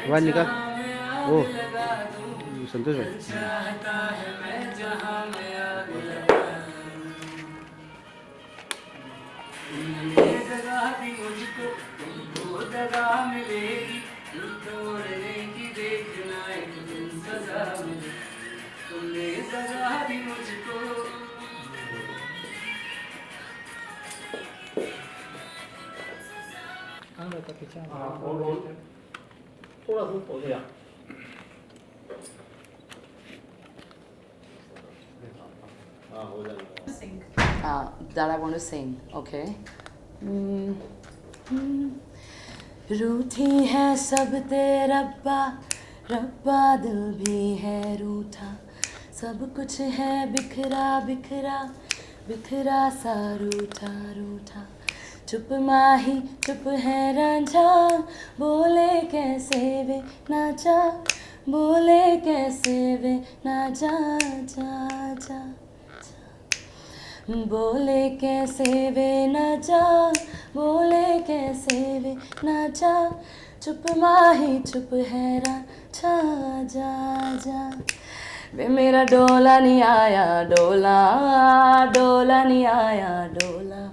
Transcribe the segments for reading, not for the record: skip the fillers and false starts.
आवाज निकाल। ओ संतोष भाई। मुझको तुमको दगा मिलेगी, तोड़ने की देखना एक दिन सजा मिलेगी, तुमने दगा दी मुझको। थोड़ा सा हो गया। हाँ हो जाएगा। That I want to sing, okay. रूठी है सब ते रब्बा, रब्बा दिल भी है रूठा, सब कुछ है बिखरा बिखरा, बिखरा सा रूठा रूठा। चुप माही चुप है रांझा, बोले कैसे वे ना जा, बोले कैसे वे ना जा जा जा, बोले कैसे वे ना जा, बोले कैसे वे ना जा, चुप माही चुप है रांझा जा जा। वे मेरा डोला नहीं आया डोला, डोला नहीं आया डोला,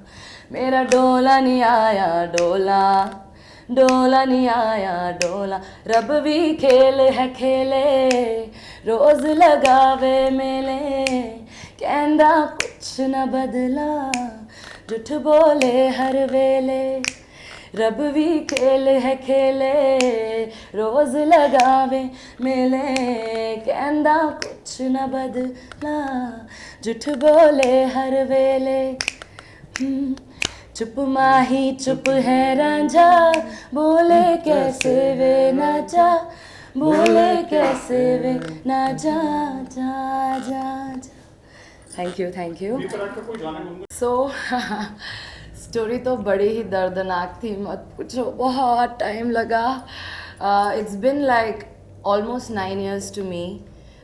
मेरा डोला नहीं आया डोला, डोला नहीं आया डोला। रब भी खेल है खेले, रोज लगावे मेले, कहंदा कुछ न बदला, झूठ बोले हर वेले। रब भी खेल है खेले, रोज लगावे मेले, कहंदा कुछ न बदला, झूठ बोले हर वेले। चुप माही चुप है रांझा, बोले कैसे वे ना जा, बोले कैसे वे ना जा जा जा जा। Thank you thank you. So story तो बड़ी ही दर्दनाक थी, मत पूछो, बहुत टाइम लगा। It's been like almost 9 years to me,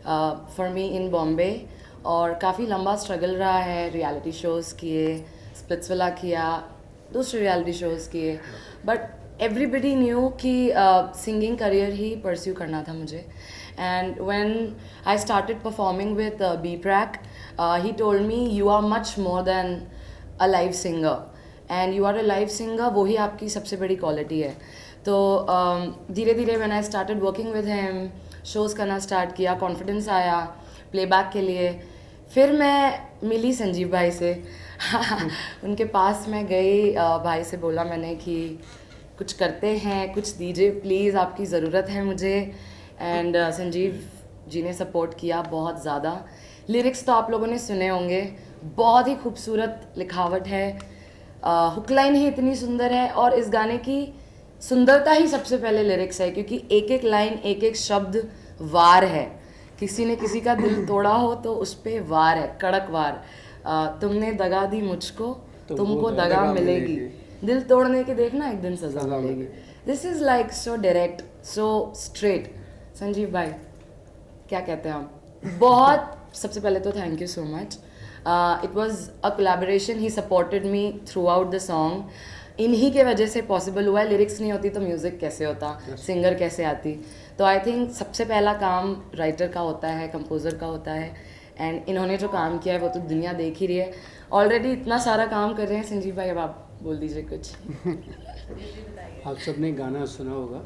for me in Bombay, और काफ़ी लंबा स्ट्रगल रहा है। रियलिटी शोज़ किए, स्प्लिट्सविला किया, दूसरे रियलिटी शोज़ किए, बट एवरीबडी न्यू कि सिंगिंग करियर ही परस्यू करना था मुझे। And when I started performing with B Praak, he told me you are much more than a live singer, and you are a live singer, वही आपकी सबसे बड़ी क्वालिटी है। तो धीरे धीरे व्हेन आई स्टार्टेड वर्किंग विद हिम, शोज़ करना स्टार्ट किया, कॉन्फिडेंस आया प्लेबैक के लिए। फिर मैं मिली संजीव भाई से उनके पास मैं गई, भाई से बोला मैंने कि कुछ करते हैं, कुछ दीजिए प्लीज़, आपकी ज़रूरत है मुझे। एंड संजीव जी ने सपोर्ट किया बहुत ज़्यादा। लिरिक्स तो आप लोगों ने सुने होंगे, बहुत ही खूबसूरत लिखावट है, हुक लाइन ही इतनी सुंदर है, और इस गाने की सुंदरता ही सबसे पहले लिरिक्स है, क्योंकि एक एक लाइन एक एक शब्द वार है। किसी ने किसी का दिल तोड़ा हो तो उस पर वार है, कड़क वार। तुमने दगा दी मुझको, तुमको दगा मिलेगी, दिल तोड़ने के देखना एक दिन सजा मिलेगी। This is like so direct, so straight. Sanjeev भाई क्या कहते हैं आप? बहुत सबसे पहले तो thank you so much. It was a collaboration, he supported me through out the song. इन्हीं के वजह से पॉसिबल हुआ है, लिरिक्स नहीं होती तो म्यूज़िक कैसे होता, सिंगर कैसे आती। तो आई थिंक सबसे पहला काम राइटर का होता है, कंपोज़र का होता है, एंड इन्होंने जो काम किया है वो तो दुनिया देख ही रही है। ऑलरेडी इतना सारा काम कर रहे हैं संजीव भाई, अब आप बोल दीजिए कुछ। आप सबने गाना सुना होगा,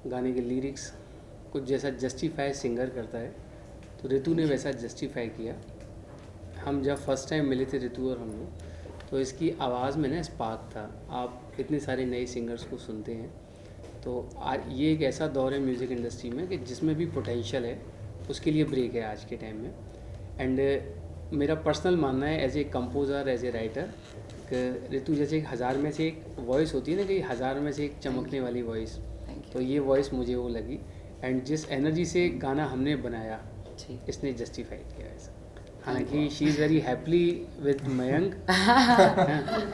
गाने के लिरिक्स कुछ जैसा जस्टिफाई सिंगर करता है, तो ऋतु ने वैसा जस्टिफाई किया। हम जब फर्स्ट टाइम मिले थे ऋतु और हम लोग, तो इसकी आवाज़ में ना स्पार्क था। आप इतने सारे नए सिंगर्स को सुनते हैं, तो ये एक ऐसा दौर है म्यूज़िक इंडस्ट्री में कि जिसमें भी पोटेंशियल है उसके लिए ब्रेक है आज के टाइम में। एंड मेरा पर्सनल मानना है as a composer, as a writer, कि ऋतु जैसे 1000 में से एक वॉइस होती है ना, कि 1000 में से एक चमकने वाली वॉइस, तो ये वॉइस मुझे वो लगी। एंड जिस एनर्जी से गाना हमने बनाया, इसने जस्टिफाइड किया ऐसा। हालांकि she is very happily with Mayank,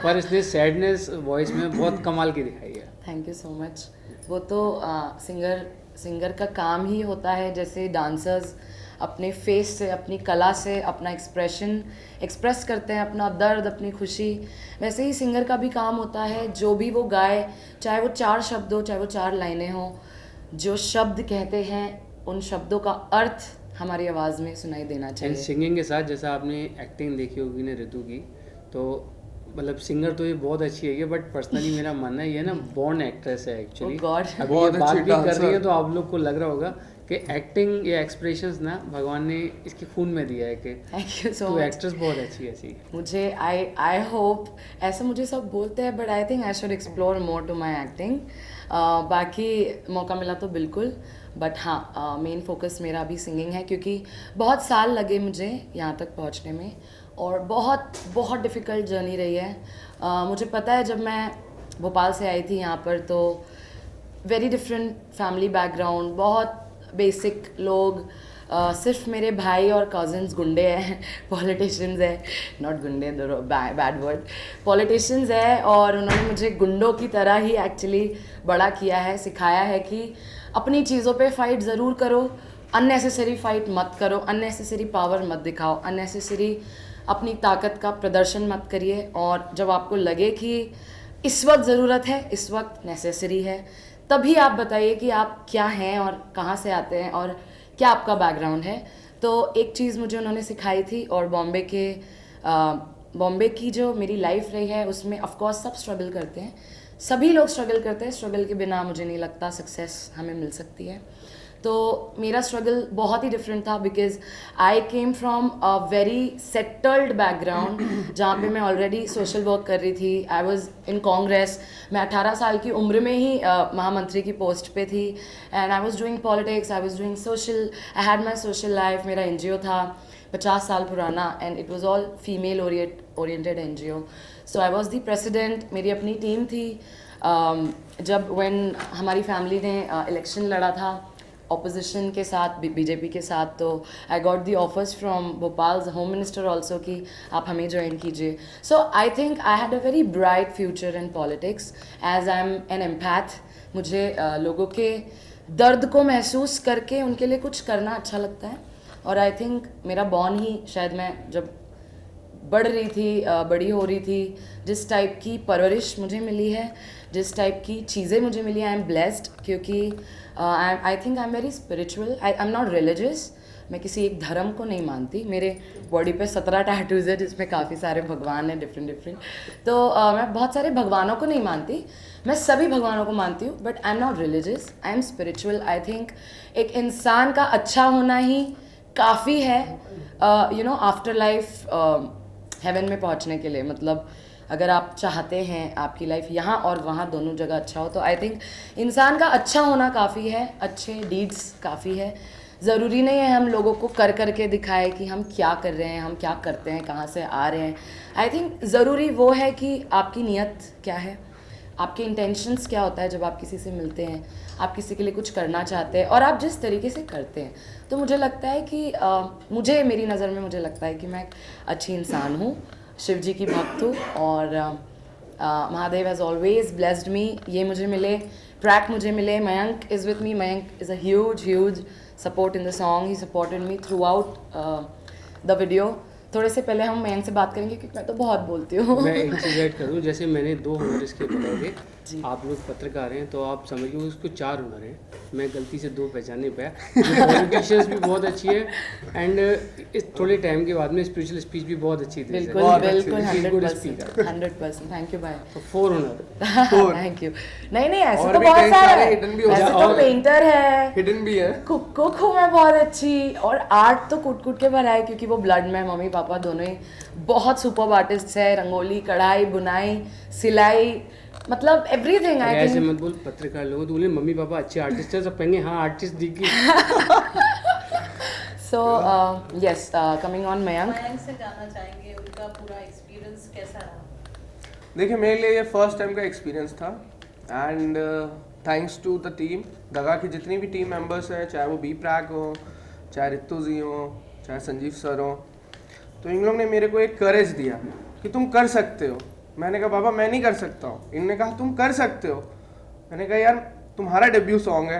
पर इसने सैडनेस वॉइस में बहुत कमाल की दिखाई है। Thank you so much. वो तो सिंगर का काम ही होता है, जैसे डांसर्स अपने फेस से, अपनी कला से अपना एक्सप्रेस करते हैं, अपना दर्द, अपनी खुशी। वैसे ही सिंगर का भी काम होता है, जो भी वो गाए, चाहे वो 4 शब्द हो, चाहे वो 4 लाइनें हों, जो शब्द कहते हैं उन शब्दों का अर्थ हमारी आवाज़ में सुनाई देना एंड चाहिए। सिंगिंग के साथ जैसा आपने एक्टिंग देखी होगी ना ऋतु की, तो मतलब सिंगर तो ये बहुत अच्छी है, बट पर्सनली मेरा मानना है ये ना बॉर्न एक्ट्रेस है एक्चुअली। Oh God. अभी बहुत ये बात अच्छी भी कर रही है dancer। तो आप लोग को लग रहा होगा कि एक्टिंग या एक्सप्रेशंस ना भगवान ने इसके खून में दिया है कि थैंक यू सो तो मच। एक्ट्रेस बहुत अच्छी है ऐसी। मुझे आई होप, ऐसा मुझे सब बोलते हैं, but I think I should explore more to my acting. बाकी मौका मिला तो बिल्कुल, बट हाँ मेन फोकस मेरा अभी सिंगिंग है, क्योंकि बहुत साल लगे मुझे यहाँ तक पहुँचने में और बहुत बहुत डिफ़िकल्ट जर्नी रही है। मुझे पता है जब मैं भोपाल से आई थी यहाँ पर तो वेरी डिफरेंट फैमिली बैकग्राउंड, बहुत बेसिक लोग, सिर्फ मेरे भाई और कज़न्स गुंडे हैं, पॉलिटिशियंस है, नॉट गुंडे, बैड वर्ड, पॉलिटिशियंस है, और उन्होंने मुझे गुंडों की तरह ही एक्चुअली बड़ा किया है, सिखाया है कि अपनी चीज़ों पे फाइट ज़रूर करो, अननेसेसरी फाइट मत करो, अननेसेसरी पावर मत दिखाओ, अननेसेसरी अपनी ताकत का प्रदर्शन मत करिए, और जब आपको लगे कि इस वक्त ज़रूरत है, इस वक्त नेसेसरी है, तभी आप बताइए कि आप क्या हैं और कहाँ से आते हैं और क्या आपका बैकग्राउंड है। तो एक चीज़ मुझे उन्होंने सिखाई थी, और बॉम्बे की जो मेरी लाइफ रही है उसमें ऑफ कोर्स सब स्ट्रगल करते हैं, सभी लोग स्ट्रगल करते हैं, स्ट्रगल के बिना मुझे नहीं लगता सक्सेस हमें मिल सकती है। तो मेरा स्ट्रगल बहुत ही डिफरेंट था, because I came from a very settled background, जहाँ पे मैं ऑलरेडी सोशल वर्क कर रही थी, आई वॉज इन कांग्रेस, मैं 18 साल की उम्र में ही महामंत्री की पोस्ट पे थी, and I was doing politics, I was doing social, I had my social life, मेरा NGO था 50 साल पुराना, and it was all female oriented NGO, so I was the president, मेरी अपनी टीम थी। जब व्हेन हमारी फैमिली ने इलेक्शन लड़ा था ऑपोजिशन के साथ, बीजेपी के साथ, तो I got the offers from Bhopal home minister also कि आप हमें ज्वाइन कीजिए। So I think I had a very bright future in politics, as I am an empath. मुझे लोगों के दर्द को महसूस करके उनके लिए कुछ करना अच्छा लगता है, और आई थिंक मेरा बॉर्न ही, शायद मैं जब बढ़ रही थी, बड़ी हो रही थी, जिस टाइप की परवरिश मुझे मिली है, जिस टाइप की चीज़ें मुझे मिली, आई एम ब्लेस्ड, क्योंकि I think I am very spiritual, I am not religious, मैं किसी एक धर्म को नहीं मानती। मेरे बॉडी पे 17 टैटूज़ है जिसमें काफ़ी सारे भगवान हैं, डिफरेंट, तो मैं बहुत सारे भगवानों को नहीं मानती, मैं सभी भगवानों को मानती हूँ, but I am not religious, I am spiritual. I think एक इंसान का अच्छा होना ही काफ़ी है, you know, afterlife heaven में पहुँचने के लिए। मतलब अगर आप चाहते हैं आपकी लाइफ यहाँ और वहाँ दोनों जगह अच्छा हो, तो आई थिंक इंसान का अच्छा होना काफ़ी है, अच्छे डीड्स काफ़ी है। ज़रूरी नहीं है हम लोगों को कर करके दिखाए कि हम क्या कर रहे हैं, हम क्या करते हैं, कहाँ से आ रहे हैं। आई थिंक ज़रूरी वो है कि आपकी नीयत क्या है, आपके इंटेंशंस क्या होता है जब आप किसी से मिलते हैं, आप किसी के लिए कुछ करना चाहते हैं, और आप जिस तरीके से करते हैं। तो मुझे लगता है कि मुझे, मेरी नज़र में मुझे लगता है कि मैं एक अच्छी इंसान हूँ, शिव जी की भक्त हूँ, और Mahadev has always blessed me. ये मुझे मिले, ट्रैक मुझे मिले, Mayank is with me, Mayank is a huge support in the song, he supported me through out the video. थोड़े से पहले हम मयंक से बात करेंगे क्योंकि मैं तो बहुत बोलती हूँ। मैं एक चीज़ ऐड करूँ, जैसे मैंने 2 हुनर इसके बताए थे, आप लोग पत्रकार हैं तो आप समझिए उसको 4 हुनर हैं, मैं गलती से 2 पहचान नहीं पाया। पॉलिटिशियंस भी बहुत अच्छी है, एंड इस थोड़े टाइम के बाद में स्पिरिचुअल स्पीच भी बहुत अच्छी थी। बिल्कुल 100%, थैंक यू भाई। तो 4 हुनर। Thank you. नहीं ऐसे और तो भी बहुत कई सारे सारे हैं, hidden भी हो वैसे सकते तो हैं। पेंटर है, हिडन भी है। कुक हूँ मैं बहुत अच्छी, और आर्ट तो कूट के भरा है क्योंकि वो ब्लड में, मम्मी पापा दोनों ही बहुत सुपर आर्टिस्ट है, रंगोली, कढ़ाई, बुनाई, सिलाई, मतलब एवरीथिंग। आई ऐसे थिंक मत बोल, पत्रकार लोगों तो बोले मम्मी पापा अच्छे आर्टिस्ट हैं, सब कहेंगे हाँ आर्टिस्ट दिखी। So yes, coming on Mayank. Mayank से जानना चाहेंगे उनका पूरा एक्सपीरियंस कैसा रहा? देखिए, मेरे लिए ये फर्स्ट टाइम का एक्सपीरियंस था, and thanks to the team दगा की जितनी भी टीम मेंबर्स हैं, चाहे वो बी प्रैक हो, चाहे रितु जी हो, चाहे संजीव सर हो, तो इन लोग ने मेरे को एक करेज दिया कि तुम कर सकते हो। मैंने कहा बाबा मैं नहीं कर सकता हूँ, इनने कहा तुम कर सकते हो। मैंने कहा यार तुम्हारा डेब्यू सॉन्ग है,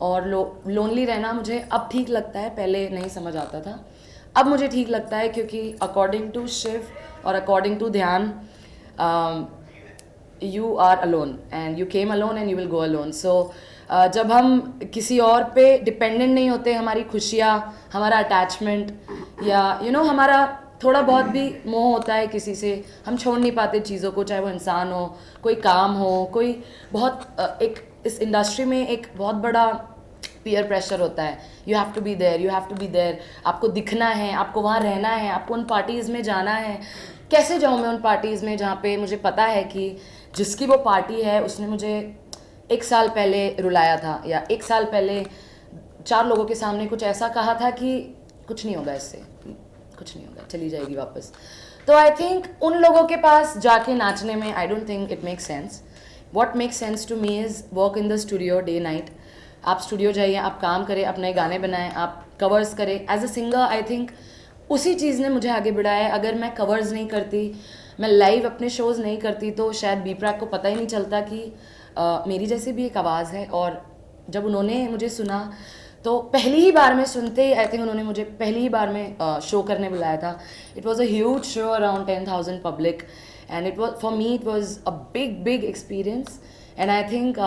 और लोनली रहना मुझे अब ठीक लगता है, पहले नहीं समझ आता था, अब मुझे ठीक लगता है क्योंकि अकॉर्डिंग टू शिव और according to dhyan you are alone and you came alone and you will go alone. So जब हम किसी और पे डिपेंडेंट नहीं होते, हमारी खुशियाँ, हमारा अटैचमेंट या हमारा थोड़ा बहुत भी मोह होता है किसी से, हम छोड़ नहीं पाते चीज़ों को, चाहे वो इंसान हो, कोई काम हो, कोई बहुत एक इस इंडस्ट्री में एक बहुत बड़ा पीयर प्रेशर होता है. You have to be there, you have to be there, आपको दिखना है, आपको वहाँ रहना है, आपको उन पार्टीज़ में जाना है. कैसे जाऊँ मैं उन पार्टीज़ में जहाँ पे मुझे पता है कि जिसकी वो पार्टी है उसने मुझे 1 साल पहले रुलाया था, या 1 साल पहले 4 लोगों के सामने कुछ ऐसा कहा था कि कुछ नहीं होगा, इससे कुछ नहीं होगा, चली जाएगी वापस. तो आई थिंक उन लोगों के पास जाके नाचने में I don't think it makes sense. What makes sense to me is work in the studio day night. आप स्टूडियो जाइए, आप काम करें, अपने गाने बनाएं, आप कवर्स करें. As a singer I think उसी चीज़ ने मुझे आगे बढ़ाया है. अगर मैं कवर्स नहीं करती, मैं लाइव अपने शोज़ नहीं करती, तो शायद बी प्राक को पता ही नहीं चलता कि मेरी जैसी भी एक आवाज़ है. और जब उन्होंने मुझे सुना तो पहली ही बार में सुनते ही आई थिंक उन्होंने मुझे पहली ही बार में शो करने बुलाया था. It was a huge show, around 10,000 public, and it was for me, it was a big experience. And I think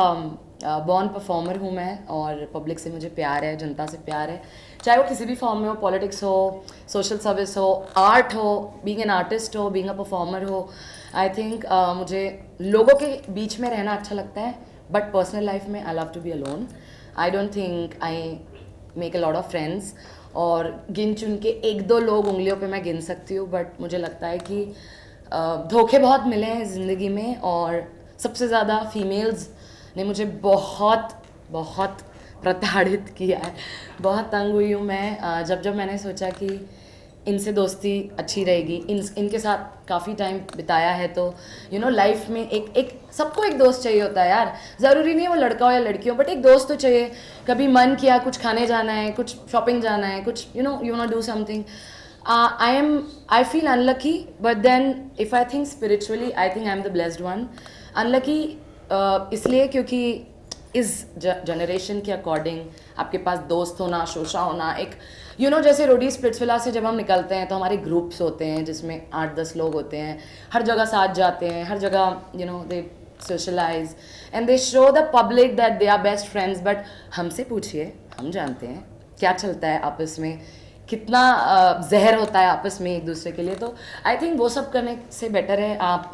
born performer हूँ मैं, और पब्लिक से मुझे प्यार है, जनता से प्यार है, चाहे वो किसी भी फॉर्म में हो, पॉलिटिक्स हो, सोशल सर्विस हो, आर्ट हो, बीइंग एन आर्टिस्ट हो, बीइंग अ परफॉर्मर हो. आई थिंक मुझे लोगों के बीच में रहना अच्छा लगता है, बट पर्सनल लाइफ में I love to be alone. I don't think I make a lot of friends, और गिन चुन के 1-2 लोग उंगलियों पे मैं गिन सकती हूँ. बट मुझे लगता है कि धोखे बहुत मिले हैं ज़िंदगी में, और सबसे ज़्यादा फीमेल्स ने मुझे बहुत प्रताड़ित किया है. बहुत तंग हुई हूँ मैं जब मैंने सोचा कि इनसे दोस्ती अच्छी रहेगी, इनके साथ काफ़ी टाइम बिताया है, तो लाइफ में एक सबको एक दोस्त चाहिए होता है यार. ज़रूरी नहीं है वो लड़का हो या लड़की हो, बट एक दोस्त तो चाहिए. कभी मन किया कुछ खाने जाना है, कुछ शॉपिंग जाना है, कुछ you want do something. I feel unlucky, but then if I think spiritually, I think I am the blessed one. Unlucky इसलिए क्योंकि इस जनरेशन के अकॉर्डिंग आपके पास दोस्त होना, शोशा होना, एक जैसे रोडी स्प्लिट्सविला से जब हम निकलते हैं तो हमारे ग्रुप्स होते हैं जिसमें 8-10 लोग होते हैं, हर जगह साथ जाते हैं, हर जगह they socialise and they show the public that they are best friends. But हमसे पूछिए, हम जानते हैं क्या चलता है आपस में, कितना जहर होता है आपस में एक दूसरे के लिए. तो आई थिंक वो सब करने से बेटर है आप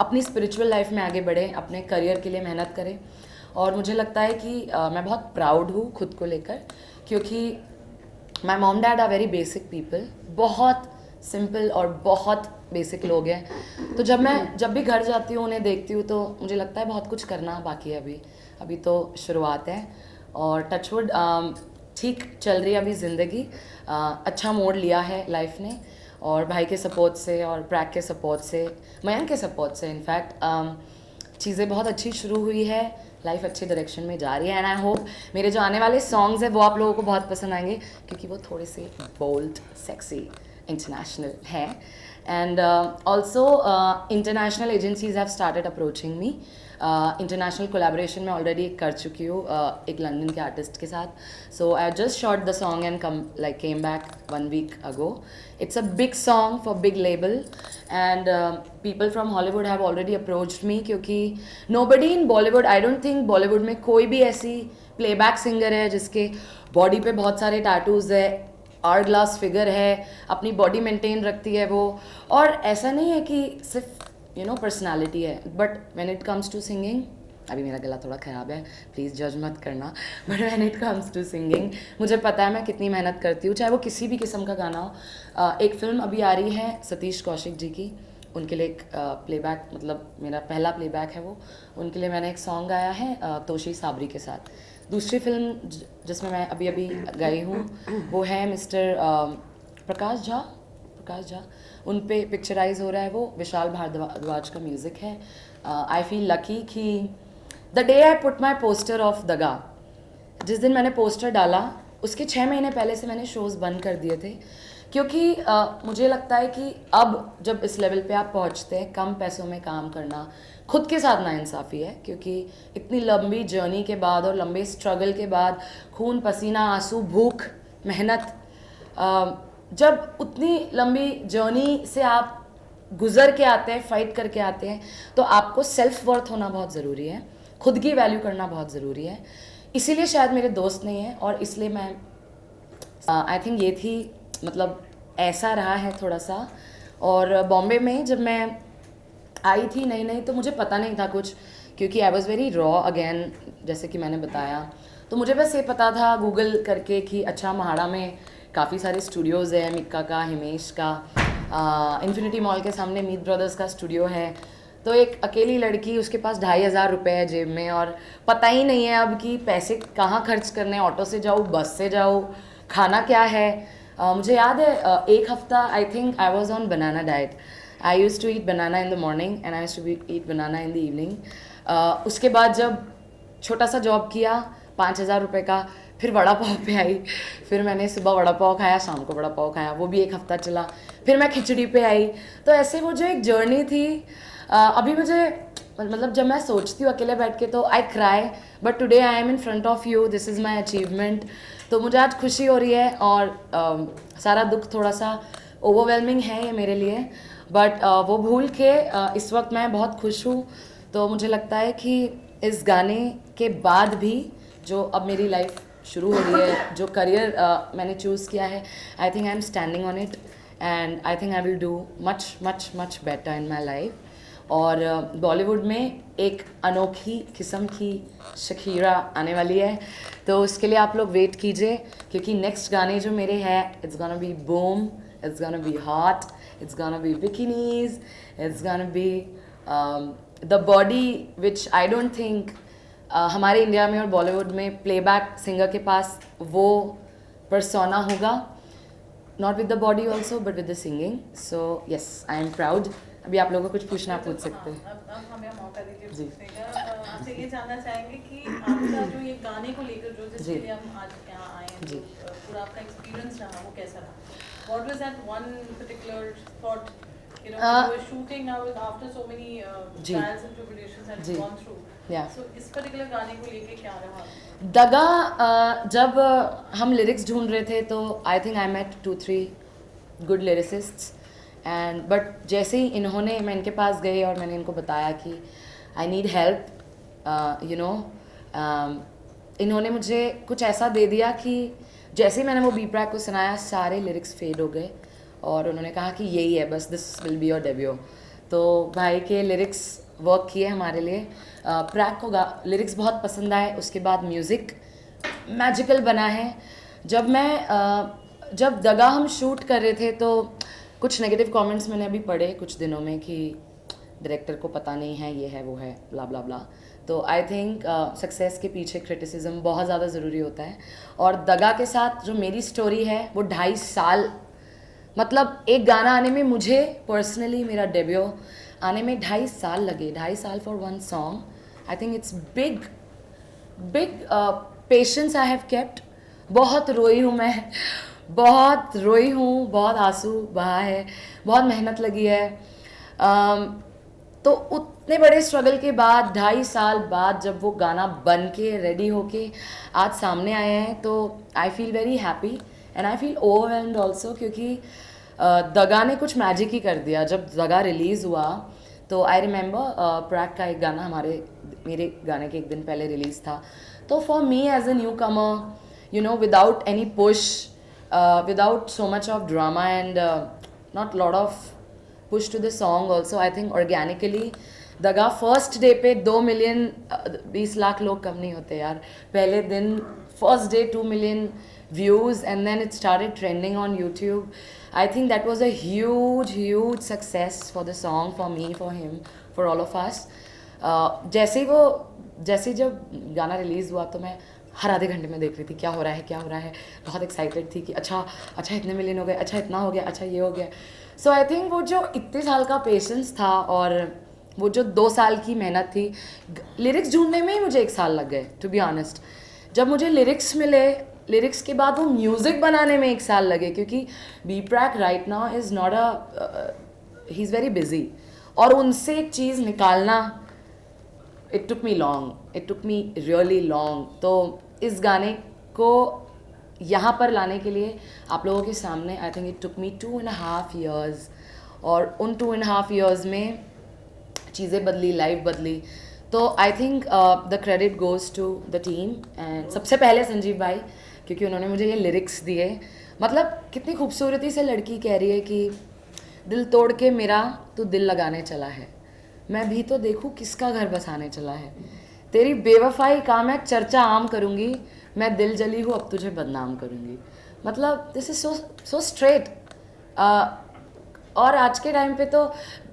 अपनी स्पिरिचुअल लाइफ में आगे बढ़ें, अपने करियर के लिए मेहनत करें. और मुझे लगता है कि मैं बहुत प्राउड हूँ खुद को लेकर, क्योंकि my mom dad are very basic people, बहुत सिंपल और बहुत बेसिक लोग हैं. तो जब भी घर जाती हूँ, उन्हें देखती हूँ, तो मुझे लगता है बहुत कुछ करना बाकी है. अभी तो शुरुआत है, और टचवुड ठीक चल रही है अभी ज़िंदगी. अच्छा मोड़ लिया है लाइफ ने, और भाई के सपोर्ट से, और प्रैक के सपोर्ट से, मयंक के सपोर्ट से, इनफैक्ट चीज़ें बहुत अच्छी शुरू हुई है. लाइफ अच्छे डायरेक्शन में जा रही है, एंड आई होप मेरे जो आने वाले सॉन्ग्स हैं वो आप लोगों को बहुत पसंद आएंगे, क्योंकि वो थोड़े से बोल्ड, सेक्सी, इंटरनेशनल हैं. And also international agencies have started approaching me. International collaboration में ऑलरेडी कर चुकी हूँ एक लंदन के आर्टिस्ट के साथ. So I just shot the song and came back 1 week ago. It's a big song for big label, and people from Hollywood have already approached me, क्योंकि nobody in Bollywood, I don't think Bollywood में कोई भी ऐसी playback singer है जिसके body पे बहुत सारे टैटूज़ है, आवर ग्लास फिगर है, अपनी बॉडी मेंटेन रखती है वो. और ऐसा नहीं है कि सिर्फ पर्सनालिटी है, but when it comes to singing, अभी मेरा गला थोड़ा ख़राब है, प्लीज़ जज मत करना, but when it comes to singing मुझे पता है मैं कितनी मेहनत करती हूँ, चाहे वो किसी भी किस्म का गाना हो. एक फ़िल्म अभी आ रही है सतीश कौशिक जी की, उनके लिए एक प्लेबैक, मतलब मेरा पहला प्लेबैक है वो, उनके लिए मैंने एक सॉन्ग गाया है तोशी साबरी के साथ. दूसरी फिल्म जिसमें मैं अभी गई हूँ वो है मिस्टर प्रकाश झा, उन पे पिक्चराइज हो रहा है वो. विशाल भारद्वाज का म्यूज़िक है. आई फील लकी कि the day I put my poster of दगा, जिस दिन मैंने पोस्टर डाला उसके 6 महीने पहले से मैंने शोज़ बंद कर दिए थे, क्योंकि मुझे लगता है कि अब जब इस लेवल पे आप पहुंचते हैं, कम पैसों में काम करना खुद के साथ नाइंसाफ़ी है, क्योंकि इतनी लंबी जर्नी के बाद और लंबे स्ट्रगल के बाद, खून पसीना आंसू भूख मेहनत, जब उतनी लंबी जर्नी से आप गुजर के आते हैं, फाइट करके आते हैं, तो आपको सेल्फ वर्थ होना बहुत ज़रूरी है, खुद की वैल्यू करना बहुत ज़रूरी है। इसीलिए शायद मेरे दोस्त नहीं हैं और इसलिए मैं आई थिंक ये थी, मतलब ऐसा रहा है थोड़ा सा। और बॉम्बे में जब मैं आई थी नई तो मुझे पता नहीं था कुछ, क्योंकि I was very raw again, जैसे कि मैंने बताया। तो मुझे बस ये पता था गूगल करके कि अच्छा महाड़ा में काफ़ी सारे स्टूडियोज़ हैं, मिक्का का, हिमेश का, इन्फिनिटी मॉल के सामने मीत ब्रदर्स का स्टूडियो है। तो एक अकेली लड़की, उसके पास 2500 रुपये है जेब में और पता ही नहीं है अब कि पैसे कहाँ खर्च करने, ऑटो से जाऊँ, बस से जाऊँ, खाना क्या है। मुझे याद है एक हफ्ता I think I was on banana diet. I use to eat banana in the morning and I use to eat banana in the evening. उसके बाद जब छोटा सा जॉब किया 5000 रुपये का, फिर वड़ा पाव पे आई, फिर मैंने सुबह वड़ा पाव खाया, शाम को वड़ा पाव खाया, वो भी एक हफ्ता चला, फिर मैं खिचड़ी पे आई। तो ऐसे वो जो एक जर्नी थी, अभी मुझे मतलब जब मैं सोचती हूँ अकेले बैठ के तो I cry, but today I am in front of you, this is my achievement. तो मुझे आज खुशी हो रही है और सारा दुख थोड़ा सा ओवरवेलमिंग है ये मेरे लिए, बट वो भूल के इस वक्त मैं बहुत खुश हूँ। तो मुझे लगता है कि इस गाने के बाद भी जो अब मेरी लाइफ शुरू हो रही है, जो करियर मैंने चूज़ किया है, आई think I am standing on it and I think I will do much much much better in my life. और बॉलीवुड में एक अनोखी किस्म की शकीरा आने वाली है, तो उसके लिए आप लोग वेट कीजिए, क्योंकि नेक्स्ट गाने जो मेरे हैं, it's gonna be boom, it's gonna be hot, it's gonna be bikinis, it's gonna be the body which I don't think हमारे इंडिया में और बॉलीवुड में प्लेबैक सिंगर के पास वो persona होगा, not with the body also but with the singing. So yes, I am proud. अभी आप लोगों को कुछ पूछना, आप पूछ सकते हैं। अब हमें मौका दीजिए जी। पूछने का। आपसे ये जानना चाहेंगे कि आपका जो ये गाने को लेकर जो जिसके जी। लिए हम आज यहाँ आए हैं, जी। जो पूरा आपका एक्सपीरियंस रहा वो कैसा रहा? What was that one particular thought, you know, when you were shooting now after so many ji. trials and tribulations that ji. you've gone through? Yeah. So इस particular गाने को लेके क्या रहा? दगा, जब हम लिरिक्स ढूंढ रहे थे तो I think I met 2-3 good lyricists and but जैसे ही इन्होंने, मैं इनके पास गई और मैंने इनको बताया कि I need help, you know, इन्होंने मुझे कुछ ऐसा दे दिया कि जैसे ही मैंने वो बी प्रैक को सुनाया, सारे लिरिक्स फेड हो गए और उन्होंने कहा कि यही है बस, this will be your debut. तो भाई के लिरिक्स वर्क किए हमारे लिए। प्रैक को लिरिक्स बहुत पसंद आए, उसके बाद म्यूज़िक मैजिकल बना है। जब दगा हम शूट कर रहे थे तो कुछ नेगेटिव कमेंट्स मैंने अभी पढ़े कुछ दिनों में कि डायरेक्टर को पता नहीं है, ये है वो है, ब्ला ब्ला ब्ला। तो आई थिंक सक्सेस के पीछे क्रिटिसिज्म बहुत ज़्यादा ज़रूरी होता है। और दगा के साथ जो मेरी स्टोरी है वो 2.5 साल, मतलब एक गाना आने में मुझे पर्सनली, मेरा डेब्यू आने में 2.5 साल लगे, 2.5 साल for one song. I think it's big patience I have kept. बहुत रोई हूँ मैं, बहुत रोई हूँ, बहुत आंसू बहा है, बहुत मेहनत लगी है। तो उतने बड़े स्ट्रगल के बाद 2.5 साल बाद जब वो गाना बन के रेडी होके आज सामने आए हैं, तो I feel very happy and I feel overwhelmed also, क्योंकि दगा ने कुछ मैजिक ही कर दिया। जब दगा रिलीज़ हुआ तो आई रिमेंबर प्रैक का एक गाना मेरे गाने के एक दिन पहले रिलीज़ था। तो for me as a newcomer, you know, without any push, without so much of drama and not lot of push to the song also, I think organically दगा फर्स्ट डे पे 2 million 20 lakh लोग कम नहीं होते यार। पहले दिन first day 2 million views and then it started trending on YouTube. I think that was a huge success for the song, for me, for him, for all of us. जैसे जब गाना रिलीज़ हुआ तो मैं हर आधे घंटे में देख रही थी क्या हो रहा है। बहुत एक्साइटेड थी कि अच्छा इतने मिलियन हो गए, अच्छा इतना हो गया, अच्छा ये हो गया। सो आई थिंक वो जो इतने साल का पेशेंस था और वो जो 2 साल की मेहनत थी, लिरिक्स ढूंढने में ही मुझे 1 साल लग गए, टू बी ऑनेस्ट। जब मुझे लिरिक्स मिले लिरिक्स के बाद वो म्यूज़िक बनाने में 1 साल लगे, क्योंकि B Praak right now is not he is very busy, और उनसे एक चीज़ निकालना it took me long, it took me really long. तो इस गाने को यहाँ पर लाने के लिए आप लोगों के सामने I think it took me 2.5 years, और उन 2.5 years में चीज़ें बदली, लाइफ बदली। तो I think the credit goes to the team, and सबसे पहले संजीव भाई, क्योंकि उन्होंने मुझे ये लिरिक्स दिए। मतलब कितनी खूबसूरती से लड़की कह रही है कि दिल तोड़ के मेरा तू दिल लगाने चला है, मैं भी तो देखूं किसका घर बसाने चला है, तेरी बेवफाई का मैं चर्चा आम करूंगी, मैं दिल जली हूँ अब तुझे बदनाम करूंगी। मतलब दिस इज सो स्ट्रेट। और आज के टाइम पे तो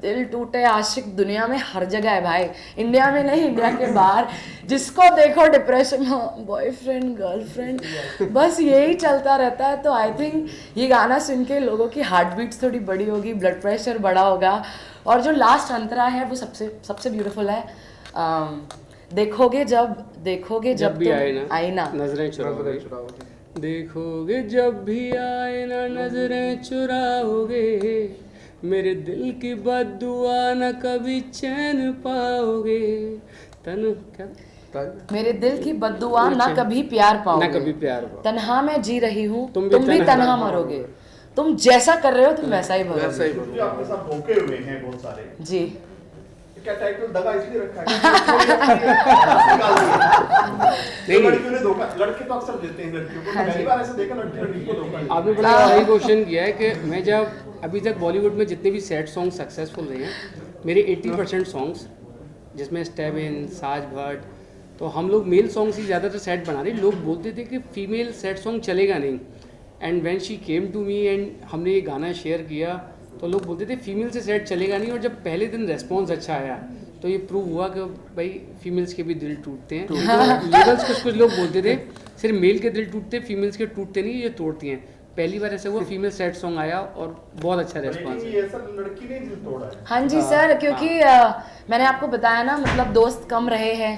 दिल टूटे आशिक दुनिया में हर जगह है भाई, इंडिया में नहीं, इंडिया के बाहर जिसको देखो डिप्रेशन हो, बॉयफ्रेंड गर्लफ्रेंड, बस यही चलता रहता है। तो आई थिंक ये गाना सुन के लोगों की हार्ट बीट्स थोड़ी बड़ी होगी, ब्लड प्रेशर बड़ा होगा, और जो लास्ट अंतरा है वो सबसे ब्यूटीफुल है। देखोगे जब भी तुम आए ना नजरें चुराओगे। चुराओगे, देखोगे जब भी आए ना नजरें चुराओगे, मेरे दिल की बद्दुआ न कभी चैन पाओगे, तन क्या मेरे दिल की बद्दुआ ना कभी प्यार पाओगे, ना कभी प्यार पाओगे, तन्हा मैं जी रही हूँ तुम भी तन्हा मरोगे, तुम जैसा कर रहे हो तुम वैसा ही भरोगे। वैसा ही जो आपके साथ धोखे हुए हैं बहुत सारे, जी क्या टाइटल दगा इसलिए रखा है नहीं लड़कियों ने धोखा, लड़के तो अक्सर देते हैं लड़कियों को, पहली बार ऐसा देखा लड़की को धोखा। आपने बड़ा सही क्वेश्चन किया है कि मैं जब अभी तक बॉलीवुड में जितने भी सैड सॉन्ग सक्सेसफुल रहे हैं, मेरे 80% सॉन्ग्स जिसमें स्टेप इन, साज भट्ट, तो हम लोग मेल सॉन्ग्स ही ज़्यादातर सैड बना रहे। लोग बोलते थे कि फीमेल सैड सॉन्ग चलेगा नहीं, and when she came to me and हमने ये गाना शेयर किया तो लोग बोलते थे फीमेल से सैड चलेगा नहीं, और जब पहले दिन रेस्पॉन्स अच्छा आया तो ये प्रूव हुआ कि भाई फीमेल्स के भी दिल टूटते हैं। लेवल्स कुछ लोग बोलते थे सिर्फ मेल के दिल टूटते, फीमेल्स के टूटते नहीं, ये तोड़ती हैं। पहली बार ऐसा हुआ फीमेल सैड सॉन्ग आया और बहुत अच्छा रेस्पॉन्स है। ये सब लड़की ने दिल तोड़ा है। हाँ जी सर, क्योंकि मैंने आपको बताया ना, मतलब दोस्त कम रहे हैं,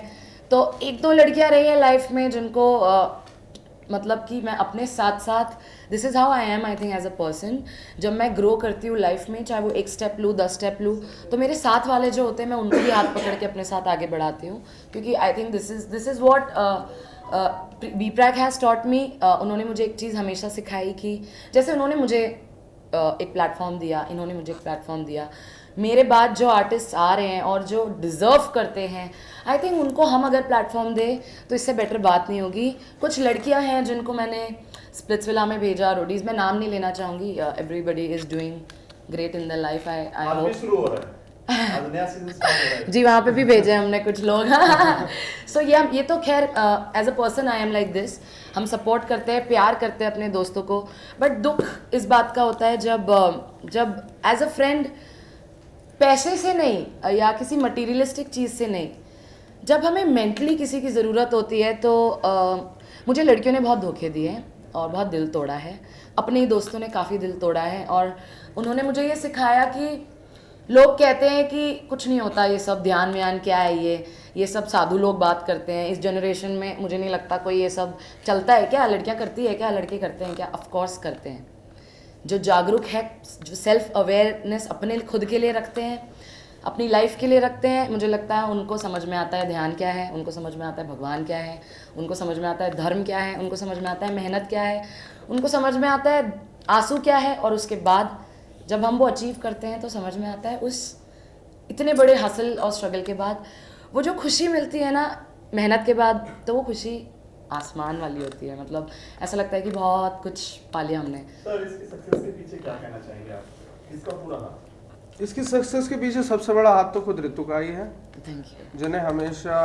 तो 1-2 लड़कियां रही हैं लाइफ में जिनको मतलब कि मैं अपने साथ साथ, this is how I am I think as a person. जब मैं ग्रो करती हूँ लाइफ में, चाहे वो 1 स्टेप लूँ 10 स्टेप लूँ, तो मेरे साथ वाले जो होते हैं मैं उनको भी हाथ पकड़ के अपने साथ आगे बढ़ाती हूँ, क्योंकि I think this is what B Praak has taught me. उन्होंने मुझे एक चीज़ हमेशा सिखाई कि जैसे उन्होंने मुझे एक प्लेटफॉर्म दिया, इन्होंने मुझे एक प्लेटफॉर्म दिया, मेरे बाद जो आर्टिस्ट आ रहे हैं और जो डिज़र्व करते हैं, आई थिंक उनको हम अगर प्लेटफॉर्म दें तो इससे बेटर बात नहीं होगी। कुछ लड़कियां हैं जिनको मैंने स्प्लिट्सविला में भेजा, रोडीज़ में नाम नहीं लेना चाहूँगी, everybody is doing great in the life, I आज भी होप। शुरू हो रहा है, आज नया सीजन स्टार्ट हो रहा है। जी वहाँ पे भी भेजे हमने कुछ लोग। सो ये तो खैर as a person I am like this, हम सपोर्ट करते हैं, प्यार करते हैं अपने दोस्तों को, बट दुख इस बात का होता है जब एज अ फ्रेंड, पैसे से नहीं या किसी मटीरियलिस्टिक चीज़ से नहीं, जब हमें मेंटली किसी की ज़रूरत होती है तो मुझे लड़कियों ने बहुत धोखे दिए हैं और बहुत दिल तोड़ा है, अपने ही दोस्तों ने काफ़ी दिल तोड़ा है, और उन्होंने मुझे ये सिखाया कि लोग कहते हैं कि कुछ नहीं होता, ये सब ध्यान व्यान क्या है, ये सब साधु लोग बात करते हैं। इस जनरेशन में मुझे नहीं लगता कोई ये सब चलता है क्या, लड़कियां करती है क्या, लड़के करते हैं क्या? ऑफ कोर्स करते हैं। जो जागरूक है, जो सेल्फ अवेयरनेस अपने खुद के लिए रखते हैं, अपनी लाइफ के लिए रखते हैं, मुझे लगता है उनको समझ में आता है ध्यान क्या है, उनको समझ में आता है भगवान क्या है, उनको समझ में आता है धर्म क्या है, उनको समझ में आता है मेहनत क्या है, उनको समझ में आता है आंसू क्या है, और उसके बाद जब हम वो अचीव करते हैं तो समझ में आता है उस इतने बड़े हासिल और स्ट्रगल के बाद वो जो खुशी मिलती है ना मेहनत के बाद, तो वो खुशी आसमान वाली होती है। मतलब ऐसा लगता है कि बहुत कुछ पा लिया हमने। सर इसकी सक्सेस के पीछे क्या कहना चाहेंगे आप, किसका पूरा हाथ? इसकी सक्सेस के पीछे सबसे बड़ा हाथ तो खुद ऋतु का ही है, थैंक यू। जिन्हें हमेशा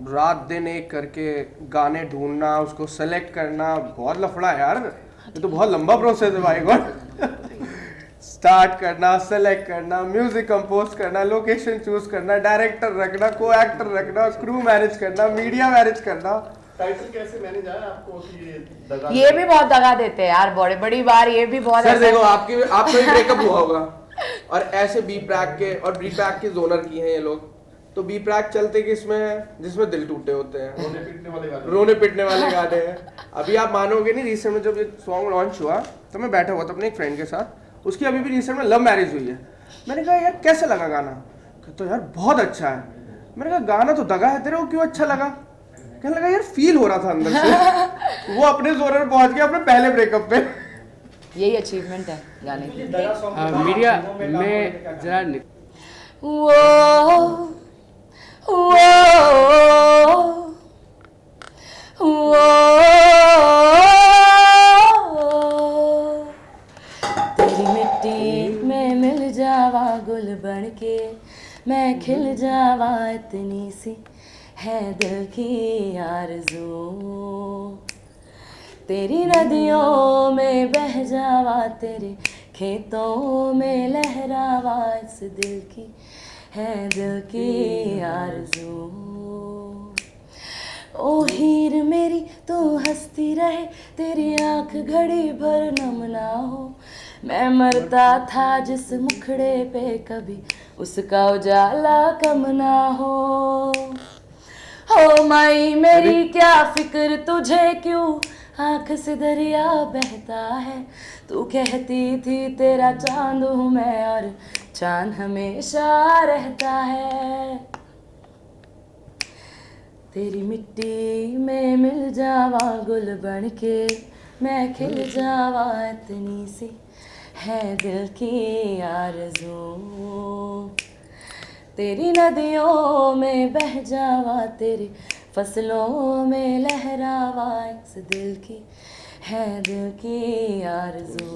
रात दिन एक करके गाने ढूंढना, उसको सेलेक्ट करना, बहुत लफड़ा है यार, ये तो बहुत लंबा प्रोसेस है भाई गॉड। स्टार्ट करना, सेलेक्ट करना, म्यूजिक कंपोज करना, लोकेशन चूज करना, डायरेक्टर रखना, को एक्टर रखना, क्रू मैनेज करना, मीडिया मैनेज करना। टाइटल कैसे मैनेज आया आपको कि दगा? ये भी बहुत दगा देते हैं यार, बड़ी बार ये भी बहुत सर देखो आपका भी ब्रेकअप हुआ होगा, और ऐसे बी प्रैक के और बी प्रैक के जोनर की हैं ये लोग, तो बी प्रैक चलते कि इसमें जिसमें दिल टूटे होते हैं, रोने पीटने वाले गाने। रोने पिटने वाले गाने हैं। अभी आप मानोगे नहीं, रिसेंट में जब ये सॉन्ग लॉन्च हुआ तो मैं बैठा हुआ था अपने एक फ्रेंड के साथ, उसकी अभी भी रिसेंट में लव मैरिज हुई है। मैंने कहा यार कैसा लगा गाना? कहता यार बहुत अच्छा है। मैंने कहा गाना तो दगा है तेरे को, क्यों अच्छा लगा? कहने लगा यार फील हो रहा था अंदर से। वो अपने जोर में पहुंच गया अपने पहले ब्रेकअप पे। यही अचीवमेंट है गाने की। मीडिया में जरा वो तेरी मिट्टी में मिल जावा गुल बन के, मैं खिल जावा इतनी सी है दिल की आरज़ू। तेरी नदियों में बह जावा, तेरे खेतों में लहरावा, इस दिल की है दिल की आरज़ू। ओ हीर मेरी तू हंसती रहे, तेरी आँख घड़ी भर नम ना हो। मैं मरता था जिस मुखड़े पे, कभी उसका उजाला कम ना हो। हो माई मेरी क्या फिक्र तुझे क्यों, आँख से दरिया बहता है। तू कहती थी तेरा चांद हूँ मैं, और चांद हमेशा रहता है। तेरी मिट्टी में मिल जावा गुल बन के, मैं खिल जावा इतनी सी है दिल की आरज़ू। तेरी नदियों में बह जावा, तेरी फसलों में लहरावा, इस दिल की है दिल की आरज़ू।